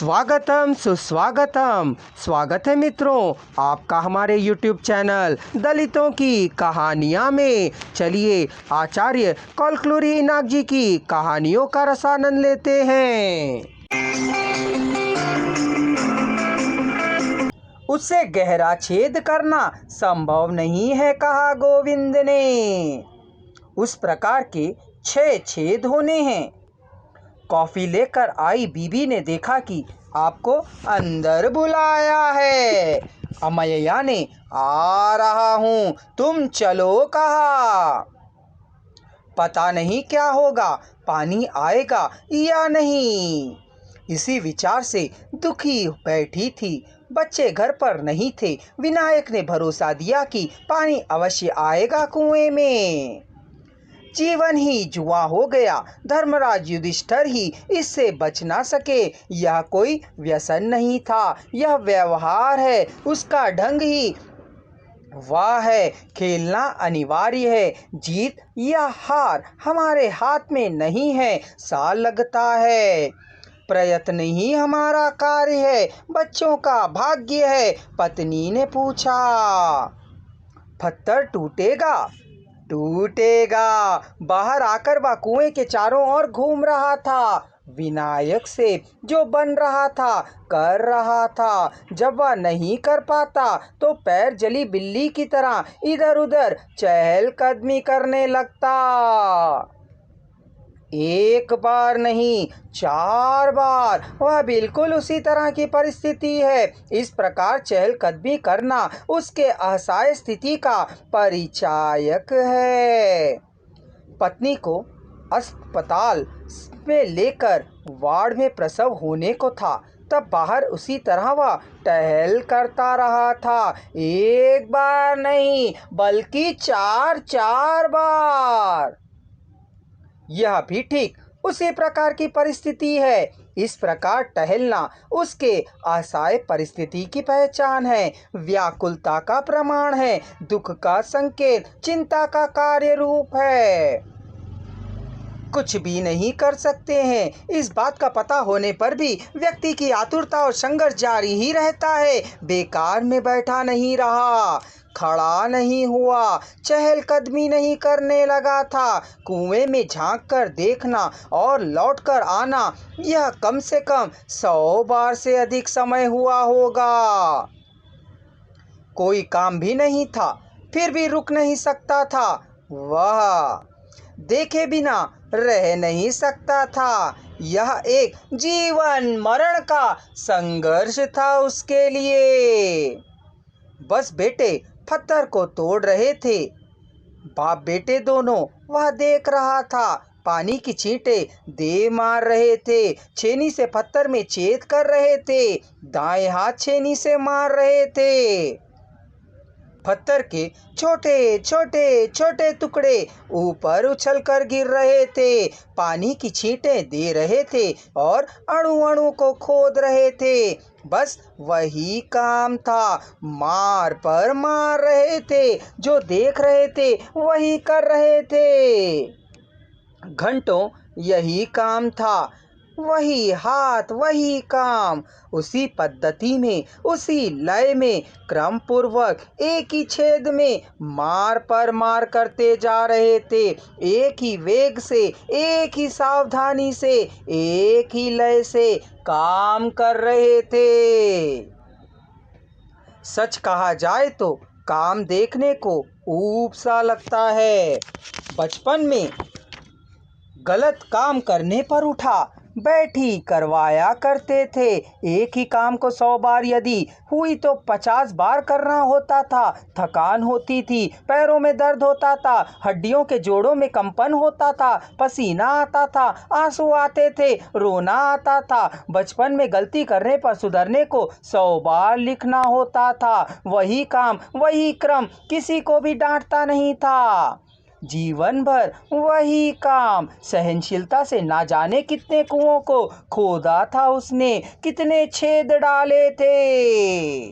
स्वागतम सुस्वागतम। स्वागत है मित्रों आपका हमारे YouTube चैनल दलितों की कहानियाँ में। चलिए आचार्य कलकुलरी इनाक जी की कहानियों का रसानंद लेते हैं। उससे गहरा छेद करना संभव नहीं है, कहा गोविंद ने। उस प्रकार के 6 छेद होने हैं। कॉफी लेकर आई बीबी ने देखा कि आपको अंदर बुलाया है। अमैया ने आ रहा हूँ, तुम चलो कहा। पता नहीं क्या होगा, पानी आएगा या नहीं, इसी विचार से दुखी बैठी थी। बच्चे घर पर नहीं थे। विनायक ने भरोसा दिया कि पानी अवश्य आएगा कुएं में। जीवन ही जुआ हो गया। धर्मराज युधिष्ठिर ही इससे बच ना सके। यह कोई व्यसन नहीं था, यह व्यवहार है। उसका ढंग ही वह है। खेलना अनिवार्य है। जीत या हार हमारे हाथ में नहीं है, सा लगता है। प्रयत्न ही हमारा कार्य है, बच्चों का भाग्य है। पत्नी ने पूछा, पत्थर टूटेगा? टूटेगा। बाहर आकर वह कुएं के चारों ओर घूम रहा था। विनायक से जो बन रहा था कर रहा था। जब वह नहीं कर पाता तो पैर जली बिल्ली की तरह इधर उधर चहलकदमी करने लगता। एक बार नहीं 4 बार। वह बिल्कुल उसी तरह की परिस्थिति है। इस प्रकार चहलकदमी करना उसके असहाय स्थिति का परिचायक है। पत्नी को अस्पताल में लेकर वार्ड में प्रसव होने को था, तब बाहर उसी तरह वह टहल करता रहा था। एक बार नहीं बल्कि 4 बार। यह भी ठीक उसी प्रकार की परिस्थिति है। इस प्रकार टहलना उसके असहाय परिस्थिति की पहचान है, व्याकुलता का प्रमाण है, दुख का संकेत, चिंता का कार्य रूप है। कुछ भी नहीं कर सकते हैं, इस बात का पता होने पर भी व्यक्ति की आतुरता और संघर्ष जारी ही रहता है। बेकार में बैठा नहीं रहा, खड़ा नहीं हुआ, चहलकदमी नहीं करने लगा था। कुएं में झांक कर देखना और लौट कर आना, यह कम से कम 100 बार से अधिक समय हुआ होगा। कोई काम भी नहीं था, फिर भी रुक नहीं सकता था। वह देखे बिना रह नहीं सकता था। यह एक जीवन मरण का संघर्ष था उसके लिए। बस बेटे पत्थर को तोड़ रहे थे, बाप बेटे दोनों। वह देख रहा था। पानी की छींटें दे मार रहे थे, छेनी से पत्थर में छेद कर रहे थे, दाएं हाथ छेनी से मार रहे थे। पत्थर के छोटे छोटे छोटे टुकड़े ऊपर उछल कर गिर रहे थे, पानी की छींटें दे रहे थे और अणु अणु को खोद रहे थे। बस वही काम था, मार पर मार रहे थे। जो देख रहे थे वही कर रहे थे। घंटों यही काम था, वही हाथ वही काम। उसी पद्धति में, उसी लय में, क्रम पूर्वक एक ही छेद में मार पर मार करते जा रहे थे। एक ही वेग से, एक ही सावधानी से, एक ही लय से काम कर रहे थे। सच कहा जाए तो काम देखने को ऊब सा लगता है। बचपन में गलत काम करने पर उठा बैठी करवाया करते थे। एक ही काम को 100 बार यदि हुई तो 50 बार करना होता था। थकान होती थी, पैरों में दर्द होता था, हड्डियों के जोड़ों में कंपन होता था, पसीना आता था, आंसू आते थे, रोना आता था। बचपन में गलती करने पर सुधरने को 100 बार लिखना होता था। वही काम वही क्रम, किसी को भी डांटता नहीं था। जीवन भर वही काम। सहनशीलता से ना जाने कितने कुओं को खोदा था उसने, कितने छेद डाले थे।